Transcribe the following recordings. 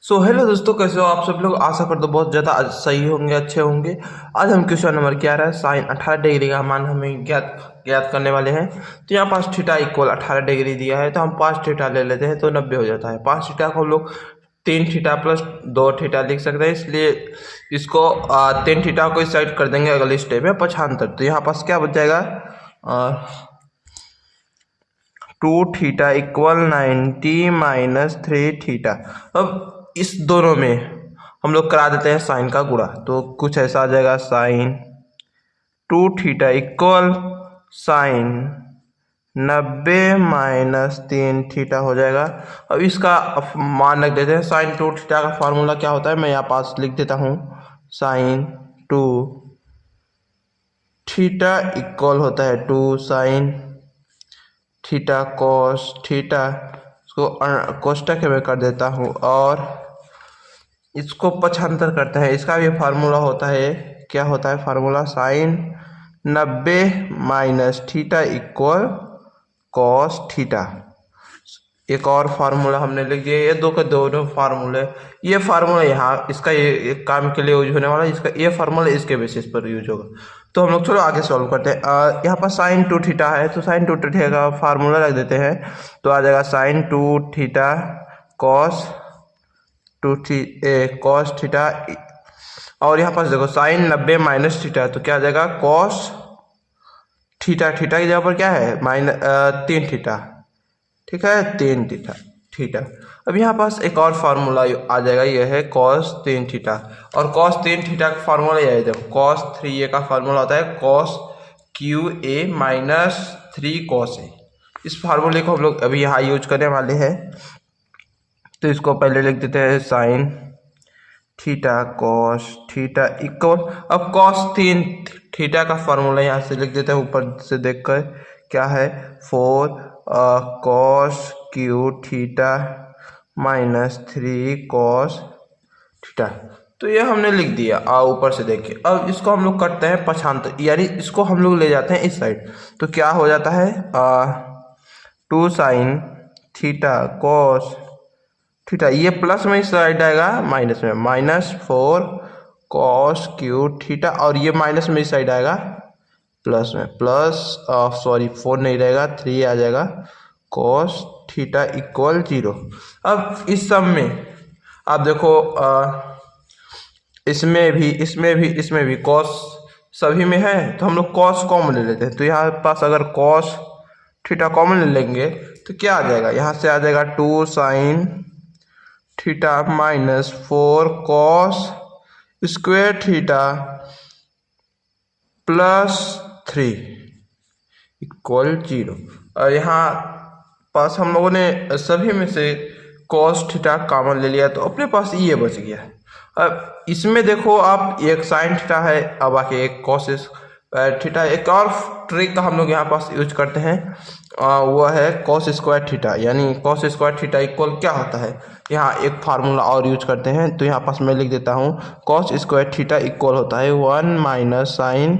Hello दोस्तों, कैसे हो आप सब लोग। आशा करते बहुत ज़्यादा सही होंगे, अच्छे होंगे। आज हम क्वेश्चन नंबर 11 साइन 18 डिग्री का मान हमें ज्ञात करने वाले हैं। तो यहाँ पास थीटा इक्वल 18 डिग्री दिया है, तो हम 5 थीटा ले लेते हैं तो 90 हो जाता है। 5 थीटा को हम लोग 3 थीटा प्लस 2 थीटा लिख सकते हैं, इसलिए इसको 3 थीटा को इस साइड कर देंगे अगले स्टेप में 75। तो यहाँ पास क्या बच जाएगा, 2 थीटा इक्वल 90 माइनस 3 थीटा। अब इस दोनों में हम लोग करा देते हैं साइन का गुणा, तो कुछ ऐसा आ जाएगा sine 2 theta equal sine 90 minus 3 theta हो जाएगा। अब इसका मान रख देते हैं। साइन 2 थीटा का फॉर्मूला क्या होता है, मैं यहाँ पास लिख देता हूँ। साइन 2 थीटा इक्वल होता है 2 साइन थीटा कॉस थीटा। इसको कोष्टक में कर देता हूँ और इसको 75 करते हैं। इसका भी फार्मूला होता है, क्या होता है formula, sine 90 minus theta equal cos theta. एक और फार्मूला हमने लिख दिया। ये दो के दोनों फार्मूले, ये फार्मूला यहाँ इसका ये काम के लिए यूज होने वाला है, इसका ये फार्मूला इसके बेसिस पर यूज होगा। तो हम लोग चलो आगे सॉल्व करते हैं। यहाँ पर साइन 2 थीटा है, तो साइन 2 थीटा का फार्मूला रख देते हैं। तो आ जाएगा sine 2 theta cos cos theta. और यहाँ पास देखो साइन 90 माइनस थीटा, तो क्या आ जाएगा कॉस थीटा। थीटा की जगह पर क्या है -3 थीटा, ठीक है 3 थीटा थीटा। अब यहाँ पास एक और फार्मूला आ जाएगा, ये है कॉस 3 थीटा। और कॉस 3 थीटा का फार्मूला ये है, देखो कॉस 3a का फार्मूला होता है cos cube a minus 3 cos a. इस फार्मूले को हम लोग अभी यहाँ यूज करने वाले हैं। तो इसको पहले लिख देते हैं sine theta cos theta equal, अब कॉस 3 थीटा का फार्मूला यहाँ से लिख देते हैं ऊपर से देखकर, क्या है 4 cos Q theta minus 3 cos theta. तो ये हमने लिख दिया ऊपर से देखिए। अब इसको हम लोग करते हैं 75, यानी इसको हम लोग ले जाते हैं इस साइड। तो क्या हो जाता है 2 साइन थीटा कॉस थीटा, ये प्लस में इस साइड आएगा माइनस में, -4 कॉस क्यू थीटा। और ये माइनस में इस साइड आएगा प्लस में, प्लस सॉरी 4 नहीं रहेगा 3 आ जाएगा कॉस थीटा इक्वल 0। अब इस सब में आप देखो इसमें भी कॉस सभी में है, तो हम लोग कॉस कॉमन ले लेते हैं। तो यहाँ पास अगर कॉस थीटा कॉमन ले लेंगे तो क्या आ जाएगा, यहाँ से आ जाएगा 2 sine theta minus 4 cos square theta plus 3 equal 0। और यहाँ पास हम लोगों ने सभी में से कॉस थीटा कॉमन ले लिया, तो अपने पास ये बच गया। अब इसमें देखो आप, एक साइन थीटा है, अब आके एक कॉस थीटा। एक और ट्रिक हम लोग यहाँ पास यूज करते हैं, वो है कॉस स्क्वायर थीटा। यानी कॉस स्क्वायर थीटा इक्वल क्या होता है, यहाँ एक फार्मूला और यूज करते हैं। तो यहाँ पास मैं लिख देता हूँ कॉस स्क्वायर थीटा इक्वल होता है 1 माइनस साइन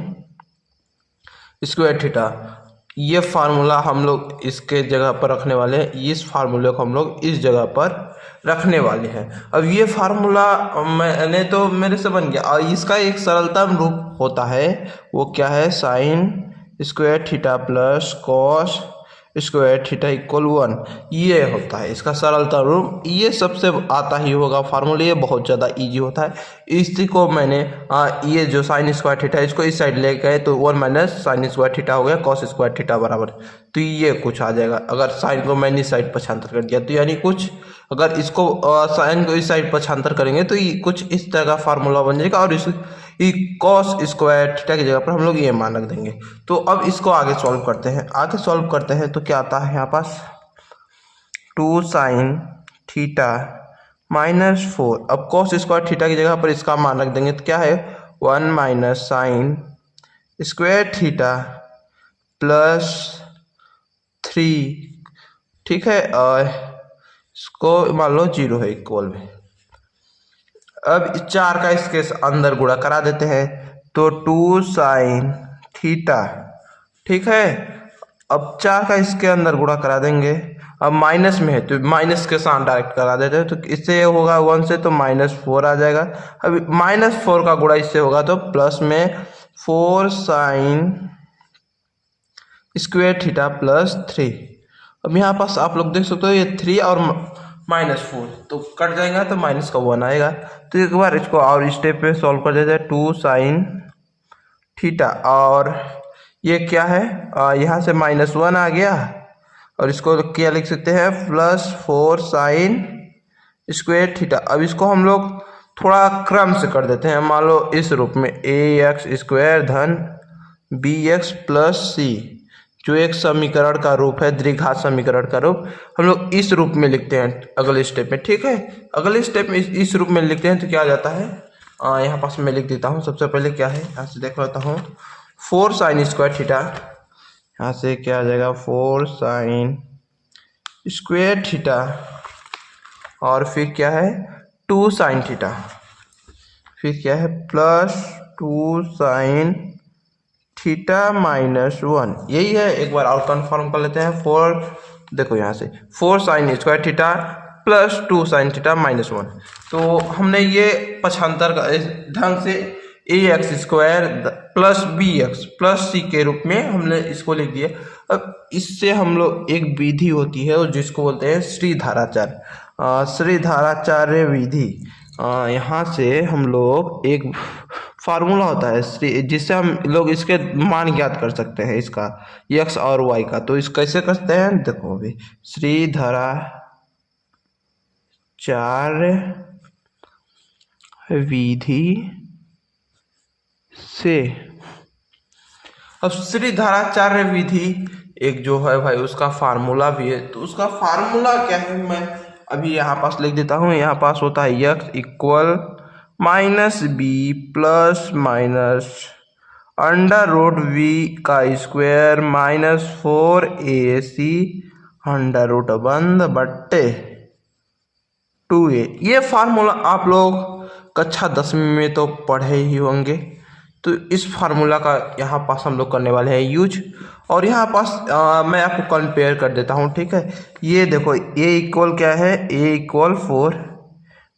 स्क्वायर थीटा। ये फार्मूला हम लोग इसके जगह पर रखने वाले हैं, इस फार्मूले को हम लोग इस जगह पर रखने वाले हैं। अब ये फार्मूला मैंने तो मेरे से बन गया, और इसका एक सरलतम रूप होता है, वो क्या है sine square theta plus cos square theta equal 1। ये होता है इसका सरलतम रूप। ये सबसे आता ही होगा फार्मूला, ये बहुत ज़्यादा इजी होता है। इसी को मैंने ये जो साइन स्क्वायर थीटा है इसको इस साइड ले गए, तो 1 माइनस साइन स्क्वायर थीटा हो गया कॉस स्क्वायर थीटा बराबर। तो ये कुछ आ जाएगा, अगर साइन को मैंने इस साइड 75 कर दिया, तो यानी कुछ अगर इसको साइन को इस साइड 75 करेंगे तो ये कुछ इस तरह का फार्मूला बन जाएगा। और इस कॉस स्क्वायर थीटा की जगह पर हम लोग ये मान रख देंगे। तो अब इसको आगे सॉल्व करते हैं। तो क्या आता है यहाँ पास 2 साइन थीटा माइनस 4। अब कॉस स्क्वायर थीटा की जगह पर इसका मान रख देंगे, तो क्या है 1 minus sine square theta plus 3, ठीक है। और इसको मान लो 0 है इक्वल में। अब 4 का इसके अंदर गुणा करा देते हैं, तो 2 साइन थीटा, ठीक है। अब 4 का इसके अंदर गुणा करा देंगे, अब माइनस में है तो माइनस के साथ डायरेक्ट करा देते हैं, तो इससे होगा 1 से तो -4 आ जाएगा। अब -4 का गुणा इससे होगा तो प्लस में 4 साइन स्क्वायर थीटा +3। अब यहाँ पास आप लोग देख सकते हो ये 3 और -4 तो कट जाएगा तो माइनस का 1 आएगा। तो एक बार इसको और स्टेप पे सॉल्व कर देते हैं। 2 साइन थीटा और ये क्या है, यहाँ से -1 आ गया और इसको क्या लिख सकते हैं +4 साइन स्क्वायर थीटा। अब इसको हम लोग थोड़ा क्रम से कर देते हैं। मान लो इस रूप में ax² धन bx + c, जो एक समीकरण का रूप है, द्विघात समीकरण का रूप, हम लोग इस रूप में लिखते हैं अगले स्टेप में। ठीक है, अगले स्टेप में इस रूप में लिखते हैं तो क्या आ जाता है, यहाँ पास मैं लिख देता हूँ। सबसे पहले क्या है, यहाँ से देख लेता हूँ 4 साइन स्क्वायर थीटा, यहाँ से क्या आ जाएगा 4 साइन स्क्वायर थीटा और फिर क्या है 2 साइन थीटा, फिर क्या है +2 साइन थीटा -1, यही है। एक बार और कन्फर्म कर लेते हैं। 4 देखो यहाँ से 4 sine square theta +2 sine theta -1, तो हमने ये पक्षांतर का इस ढंग से ax² + bx + c के रूप में हमने इसको लिख दिया। अब इससे हम लोग एक विधि होती है जिसको बोलते हैं श्रीधाराचार्य विधि। यहाँ से हम लोग एक फार्मूला होता है जिससे हम लोग इसके मान ज्ञात कर सकते हैं, इसका x और y का। तो इस कैसे करते हैं, देखो अभी श्रीधाराचार्य विधि से। अब श्रीधाराचार्य विधि एक जो है भाई उसका फार्मूला भी है, तो उसका फार्मूला क्या है मैं अभी यहाँ पास लिख देता हूँ। यहाँ पास होता है x = -b + √v² -4ac √2a। ये फार्मूला आप लोग कक्षा 10वीं में तो पढ़े ही होंगे। तो इस फार्मूला का यहाँ पास हम लोग करने वाले हैं यूज, और यहाँ पास मैं आपको कंपेयर कर देता हूँ। ठीक है, ये देखो a क्या है, a = 4,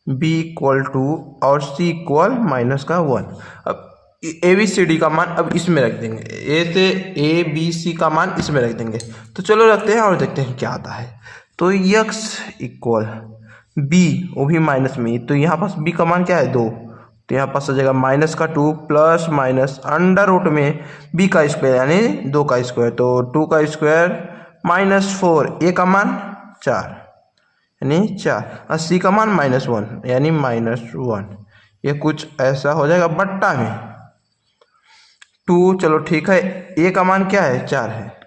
b = 2 और c = -1। अब ABCD का मान अब इसमें रख देंगे, a से ABC का मान इसमें रख देंगे। तो चलो रखते हैं और देखते हैं क्या आता है। तो x = b, वो भी माइनस में, तो यहाँ पास b का मान क्या है 2, तो यहाँ पास आ जाएगा -2 + √ में b² यानी 2 का स्क्वायर, तो 2 का स्क्वायर -4, a का मान 4 यानी 4 और c का मान -1 यानी -1। ये कुछ ऐसा हो जाएगा बट्टा में 2। चलो ठीक है, a का मान क्या है 4 है,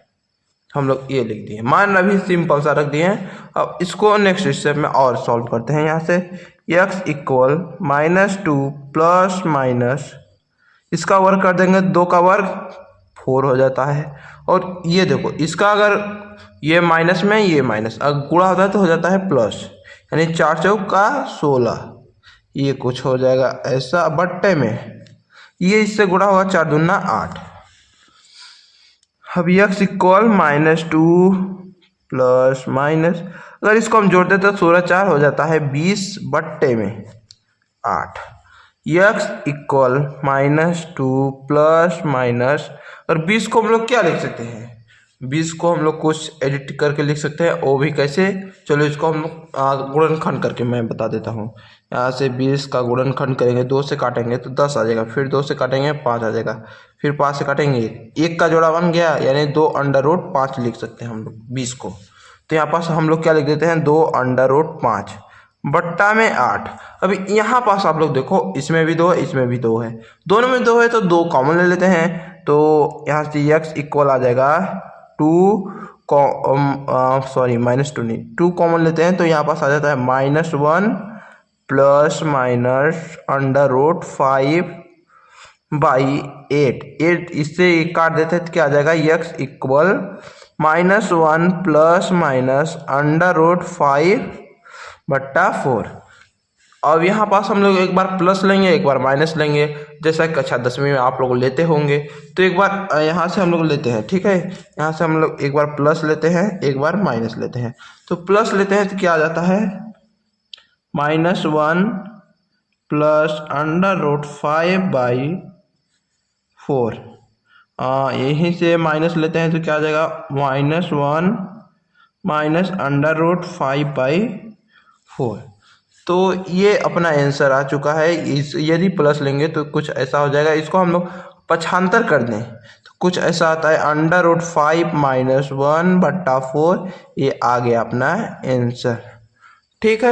हम लोग ये लिख दिए, मान अभी सिंपल सा रख दिए हैं। अब इसको नेक्स्ट स्टेप में और सॉल्व करते हैं। यहाँ से x = -2 + इसका वर्ग कर देंगे, 2 का वर्ग 4 हो जाता है। और ये देखो इसका अगर ये माइनस में ये माइनस अगर गुणा होता है तो हो जाता है प्लस, यानी 4 चौका 16, ये कुछ हो जाएगा ऐसा बट्टे में, ये इससे गुणा होगा 4 दूना 8। अब x = -2 + अगर इसको हम जोड़ देते तो 16 4 हो जाता है 20 बट्टे में 8। x = -2 + और 20 को हम लोग क्या लिख सकते हैं, 20 को हम लोग कुछ एडिट करके लिख सकते हैं, वो भी कैसे, चलो इसको हम लोग गुणनखंड करके मैं बता देता हूँ। यहाँ से 20 का गुणनखंड करेंगे, 2 से काटेंगे तो 10 आ जाएगा, फिर 2 से काटेंगे 5 आ जाएगा, फिर 5 से काटेंगे 1 का जोड़ा बन गया, यानी 2√5 लिख सकते हैं हम लोग 20 को। तो यहाँ पास हम लोग क्या लिख देते हैं 2√5 बट्टा में 8। अभी यहाँ पास आप लोग देखो इसमें भी 2 है, इसमें भी 2 है, दोनों में 2 है तो 2 कॉमन ले लेते हैं। तो यहाँ से x = आ जाएगा 2 -2 नहीं 2 कॉमन लेते हैं, तो यहाँ पास आ जाता है -1 +-5/8। 8 इससे काट देते हैं तो क्या आ जाएगा x = -1 + √5/4। अब यहाँ पास हम लोग एक बार प्लस लेंगे, एक बार माइनस लेंगे, जैसा कि कक्षा 10वीं में आप लोग लेते होंगे। तो एक बार यहाँ से हम लोग लेते हैं, ठीक है। यहाँ से हम लोग एक बार प्लस लेते हैं, एक बार माइनस लेते हैं। तो प्लस लेते हैं तो क्या आ जाता है, -1 प्लस √5/4। यहीं से माइनस लेते हैं तो क्या आ जाएगा, -1 माइनस √5/4। तो ये अपना आंसर आ चुका है। इस यदि प्लस लेंगे तो कुछ ऐसा हो जाएगा, इसको हम लोग पक्षांतर कर दें तो कुछ ऐसा आता है, √5 - 1/4। ये आ गया अपना आंसर, ठीक है।